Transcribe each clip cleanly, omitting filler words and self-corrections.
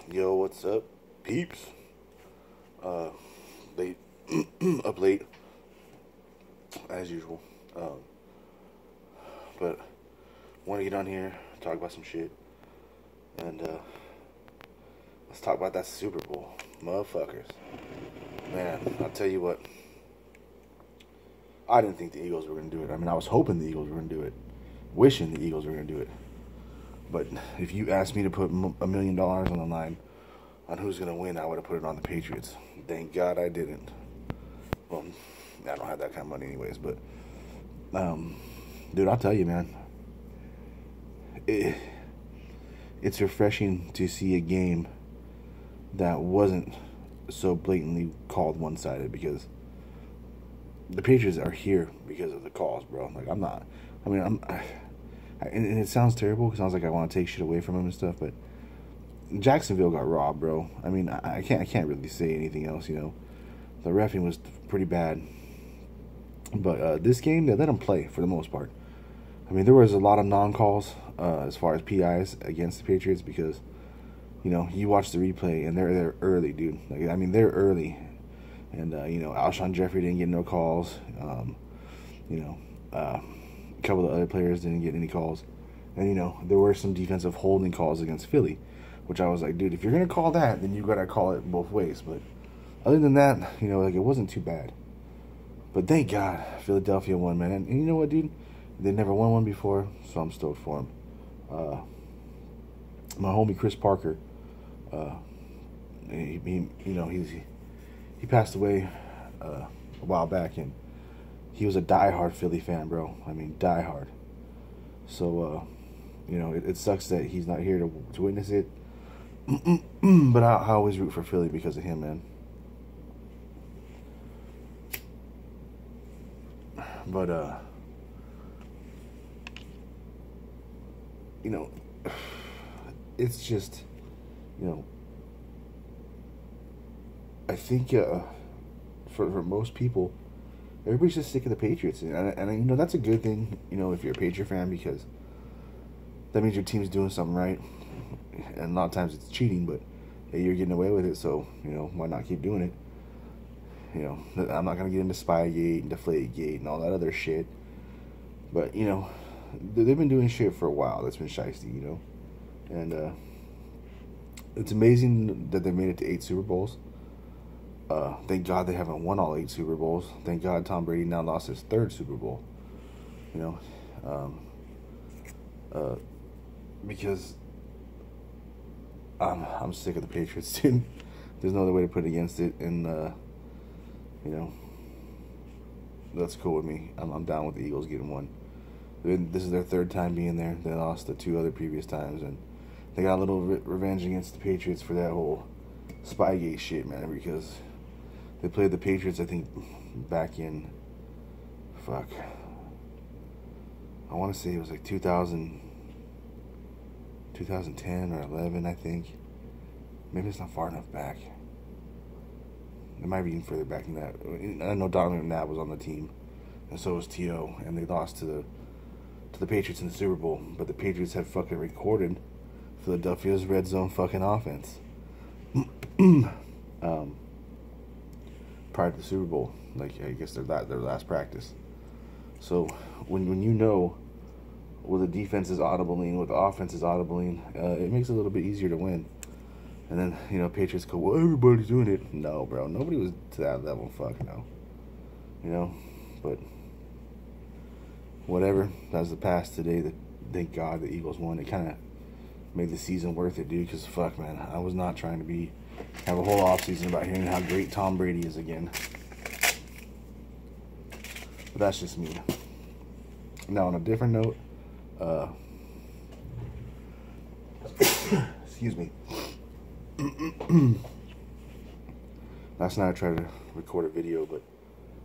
Yo, what's up, peeps? Uh, late, up late, as usual. Um, but want to get on here, talk about some shit, and let's talk about that Super Bowl, motherfuckers. Man, I'll tell you what. I didn't think the Eagles were gonna do it. I mean, I was hoping the Eagles were gonna do it, wishing the Eagles were gonna do it. But if you asked me to put $1 million on the line on who's gonna win, I would have put it on the Patriots. Thank God I didn't. Well, I don't have that kind of money anyways, but dude, I'll tell you, man, it's refreshing to see a game that wasn't so blatantly called one-sided, because the Patriots are here because of the calls, bro. Like, I'm not. I mean, and it sounds terrible. It sounds like I want to take shit away from him and stuff, but Jacksonville got robbed, bro. I mean, I can't really say anything else. The reffing was pretty bad, but this game they let them play for the most part. I mean, there was a lot of non-calls as far as PIs against the Patriots, because you watch the replay and they're early, dude. Like, I mean, they're early, and Alshon Jeffrey didn't get no calls. A couple of the other players didn't get any calls, and there were some defensive holding calls against Philly, which I was like, dude, if you're gonna call that, then you gotta call it both ways. But other than that, like, it wasn't too bad. But thank God Philadelphia won, man. And you know what, dude? They never won one before, so I'm stoked for them. My homie Chris Parker, he passed away a while back, and he was a diehard Philly fan, bro. I mean, diehard. So, it sucks that he's not here to witness it. But I always root for Philly because of him, man. But it's just, I think for most people, everybody's just sick of the Patriots, and that's a good thing, if you're a Patriot fan, because that means your team's doing something right. And a lot of times it's cheating, but hey, you're getting away with it, so why not keep doing it? I'm not gonna get into Spygate and Deflategate and all that other shit, but they've been doing shit for a while that's been shiesty, and it's amazing that they made it to 8 Super Bowls. Thank God they haven't won all 8 Super Bowls. Thank God Tom Brady now lost his 3rd Super Bowl. Because I'm sick of the Patriots, dude. There's no other way to put it against it, and that's cool with me. I'm down with the Eagles getting one. This is their 3rd time being there. They lost the 2 other previous times, and they got a little revenge against the Patriots for that whole Spygate shit, man, because they played the Patriots, I think, back in, I want to say it was like 2010 or 11, I think. Maybe it's not far enough back. It might be even further back than that. I know Donovan McNabb was on the team, and so was T.O., and they lost to the Patriots in the Super Bowl, but the Patriots had fucking recorded Philadelphia's red zone fucking offense prior to the Super Bowl. Like, I guess their last practice. So when well, the defense is audibling, with the offense is audibling, it makes it a little bit easier to win. And then, Patriots go, well, everybody's doing it. No, bro, nobody was to that level. Fuck no. But whatever. That's the past today. Thank God the Eagles won. It kind of made the season worth it, dude, because fuck, man, I was not trying to have a whole offseason about hearing how great Tom Brady is again. But that's just me. Now, on a different note, excuse me. Last night I tried to record a video, but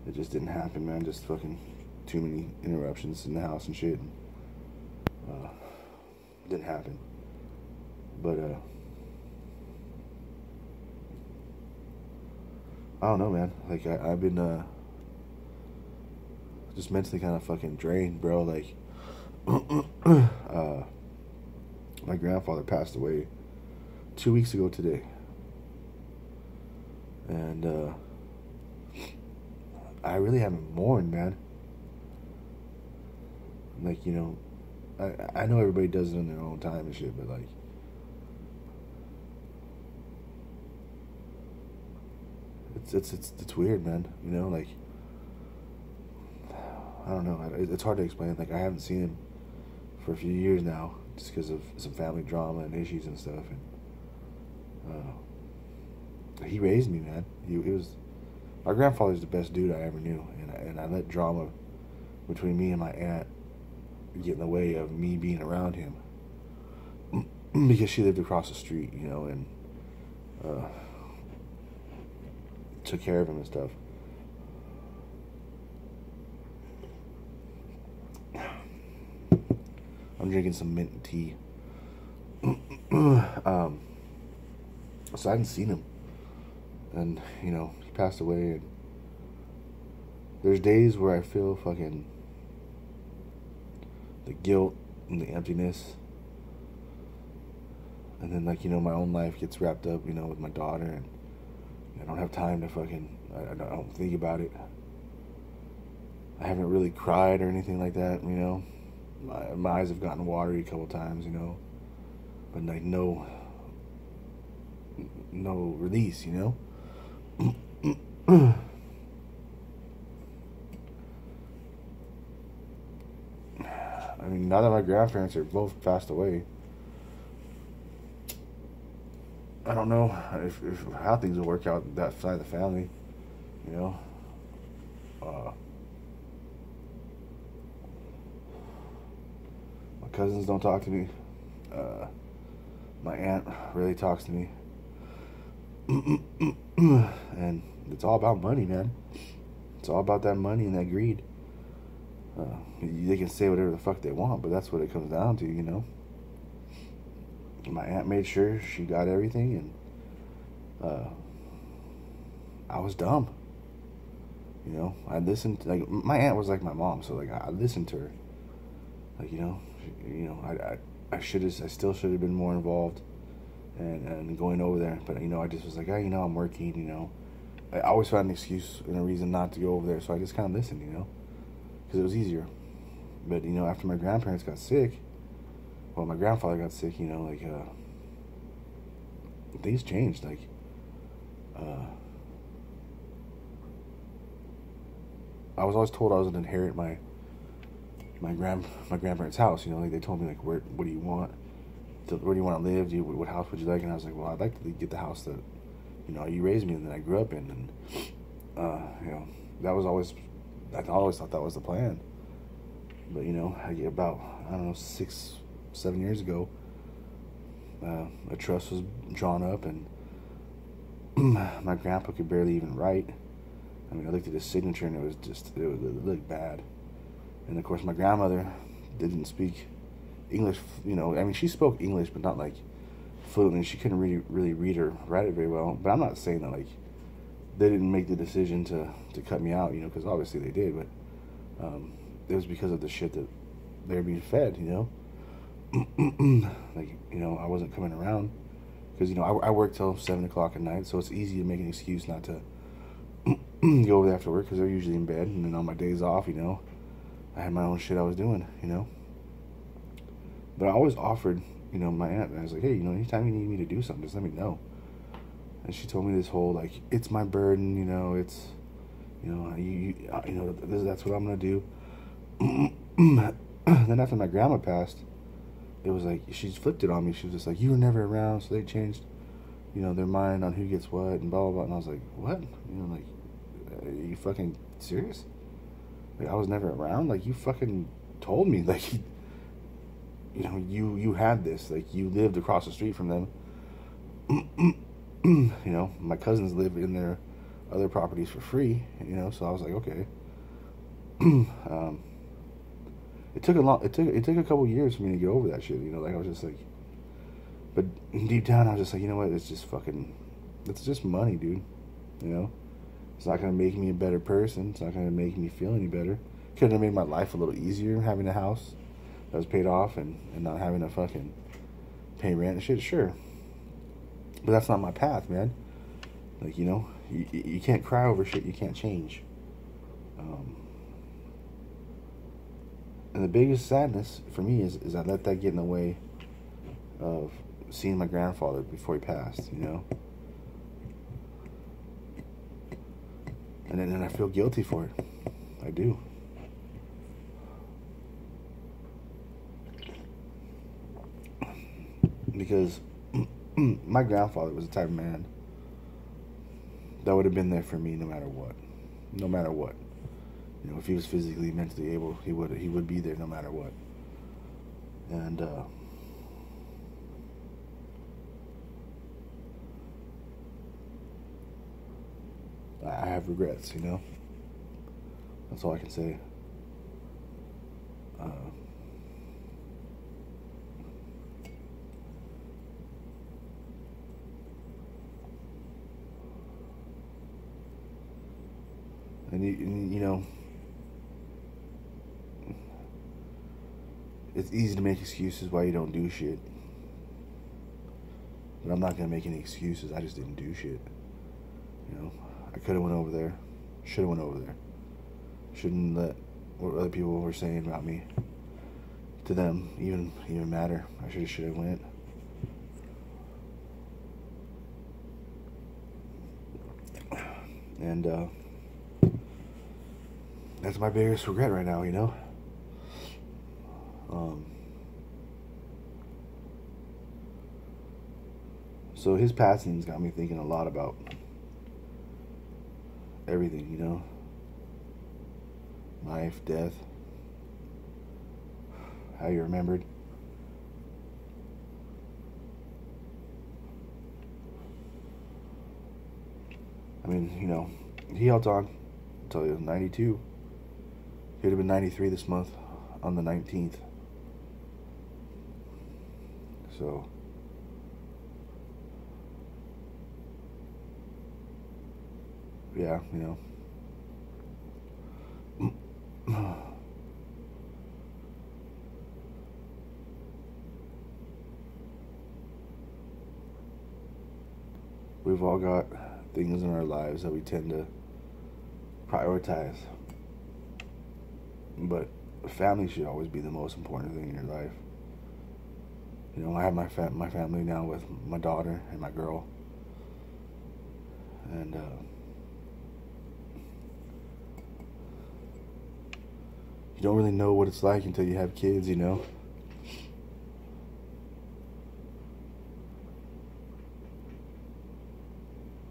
it just didn't happen, man. Just fucking too many interruptions in the house and shit. Didn't happen. But I don't know, man. Like, I've been just mentally kind of fucking drained, bro. Like, my grandfather passed away 2 weeks ago today. And I really haven't mourned, man. Like, you know, I know everybody does it in their own time and shit, but like, it's weird, man. You know, like, I don't know. It's hard to explain. Like, I haven't seen him for a few years now, just because of some family drama and issues and stuff. And he raised me, man. He was my grandfather's the best dude I ever knew, and I let drama between me and my aunt get in the way of me being around him because she lived across the street, you know, and took care of him and stuff. I'm drinking some mint tea. So I hadn't seen him, and you know, he passed away. And there's days where I feel fucking the guilt and the emptiness, and then, like, you know, my own life gets wrapped up, you know, with my daughter, and I don't have time to fucking, I don't think about it. I haven't really cried or anything like that, you know. My eyes have gotten watery a couple times, you know, but like no release, you know. I mean, now that my grandparents are both passed away, I don't know if how things will work out that side of the family, you know. My cousins don't talk to me. My aunt really talks to me. And it's all about money, man. It's all about that money and that greed. They can say whatever the fuck they want, but that's what it comes down to, you know. My aunt made sure she got everything, and I was dumb. You know, I listened. Like, my aunt was like my mom, so like I listened to her. Like, you know, I still should have been more involved, and going over there. But you know, I just was like, you know, I'm working. You know, I always found an excuse and a reason not to go over there, so I just kind of listened. You know, because it was easier. But you know, after my grandparents got sick, well, my grandfather got sick. You know, like things changed. Like, I was always told I was gonna inherit my grandparents' house. You know, like they told me, like, what do you want? Where do you want to live? What house would you like? And I was like, well, I'd like to get the house that, you know, you raised me and that I grew up in. And you know, that was always, I always thought that was the plan. But you know, about, I don't know, 6-7 years ago, a trust was drawn up, and my grandpa could barely even write. I mean, I looked at his signature and it looked bad. And of course, my grandmother didn't speak English. You know, I mean, she spoke English, but not like fluently. She couldn't really read or write it very well. But I'm not saying that like they didn't make the decision to cut me out, you know, because obviously they did. But it was because of the shit that they were being fed, you know. Like, you know, I wasn't coming around because, you know, I work till 7 o'clock at night, so it's easy to make an excuse not to go over there after work because they're usually in bed. And then on my days off, you know, I had my own shit I was doing, you know. But I always offered, you know, my aunt, and I was like, hey, you know, anytime you need me to do something, just let me know. And she told me this whole, like, it's my burden, you know, it's, you know, that's what I'm going to do. Then after my grandma passed, it was like, she flipped it on me. She was just like, you were never around, so they changed, you know, their mind on who gets what, and blah, blah, blah. And I was like, what? You know, like, are you fucking serious? Like, I was never around? Like, you fucking told me, like, you know, you had this. Like, you lived across the street from them. You know, my cousins live in their other properties for free, you know, so I was like, okay. It took a couple years for me to get over that shit, you know, like, I was just like, but deep down, I was just like, you know what, it's just money, dude, you know. It's not going to make me a better person. It's not going to make me feel any better. Couldn't have made my life a little easier having a house that was paid off and not having to fucking pay rent and shit? Sure. But that's not my path, man. Like, you know, you can't cry over shit you can't change. And the biggest sadness for me is I let that get in the way of seeing my grandfather before he passed, you know? And then I feel guilty for it. I do. Because my grandfather was the type of man that would have been there for me no matter what. No matter what. You know, if he was physically, mentally able, he would be there no matter what. And I have regrets, you know. That's all I can say. And you know, it's easy to make excuses why you don't do shit. But I'm not gonna make any excuses. I just didn't do shit. You know, I could have went over there. Should have went over there. Shouldn't let what other people were saying about me to them even matter. I should have went. And that's my biggest regret right now, you know. So his passing's got me thinking a lot about everything, you know. Life, death, how you're remembered. I mean, you know, he held on until he was 92. He'd have been 93 this month on the 19th. So, yeah, you know. We've all got things in our lives that we tend to prioritize. But family should always be the most important thing in your life. You know, I have my family now with my daughter and my girl. And you don't really know what it's like until you have kids, you know.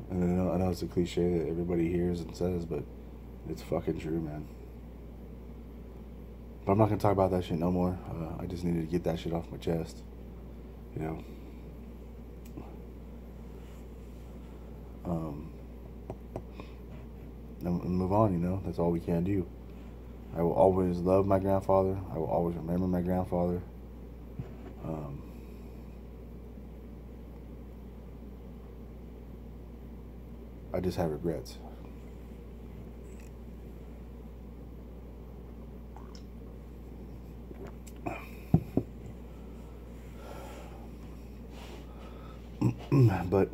And I know it's a cliche that everybody hears and says, but it's fucking true, man. But I'm not gonna talk about that shit no more. I just needed to get that shit off my chest, you know. And move on, you know. That's all we can do. I will always love my grandfather. I will always remember my grandfather. I just have regrets. But,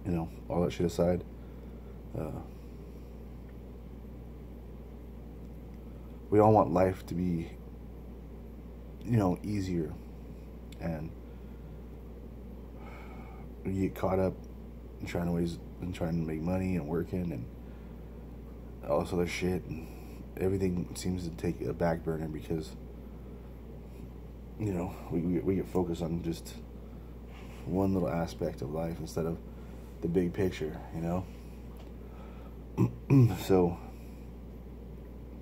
you know, all that shit aside, we all want life to be, you know, easier. And we get caught up in trying to make money and working and all this other shit. And everything seems to take a back burner because, you know, we get focused on just one little aspect of life instead of the big picture, you know. So,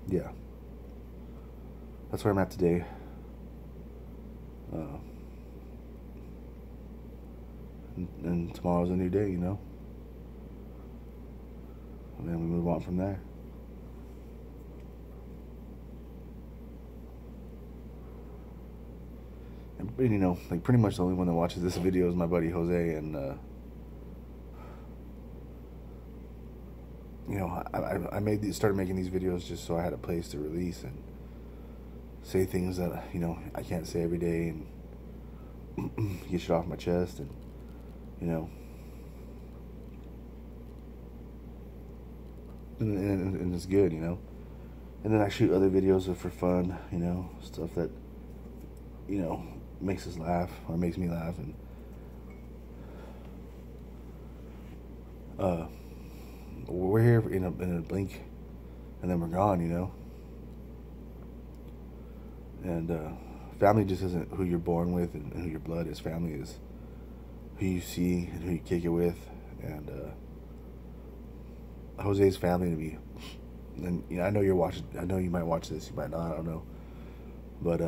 yeah, that's where I'm at today. And tomorrow's a new day, you know. And then we move on from there. And, you know, like pretty much the only one that watches this video is my buddy Jose, and you know, I started making these videos just so I had a place to release and say things that, you know, I can't say every day and get shit off my chest. And you know. And it's good, you know. And then I shoot other videos for fun, you know, stuff that, you know, makes us laugh or makes me laugh. And we're here in a blink, and then we're gone, you know. And family just isn't who you're born with and who your blood is. Family is who you see and who you kick it with. And Jose's family to me. And you know, I know you're watching. I know you might watch this. You might not. I don't know. But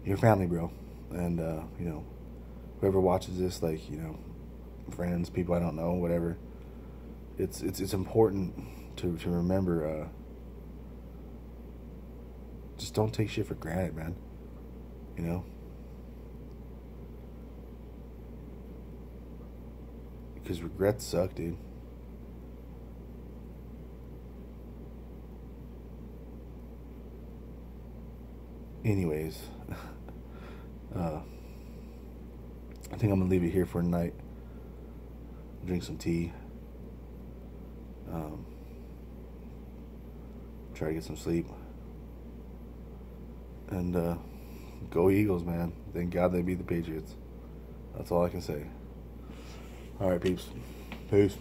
your family, bro. And you know, whoever watches this, like, you know, friends, people I don't know, whatever. It's important to remember. Just don't take shit for granted, man. You know. Because regrets suck, dude. Anyways, I think I'm gonna leave it here for tonight. Drink some tea. Try to get some sleep. And go Eagles, man. Thank God they beat the Patriots. That's all I can say. All right, peeps. Peace.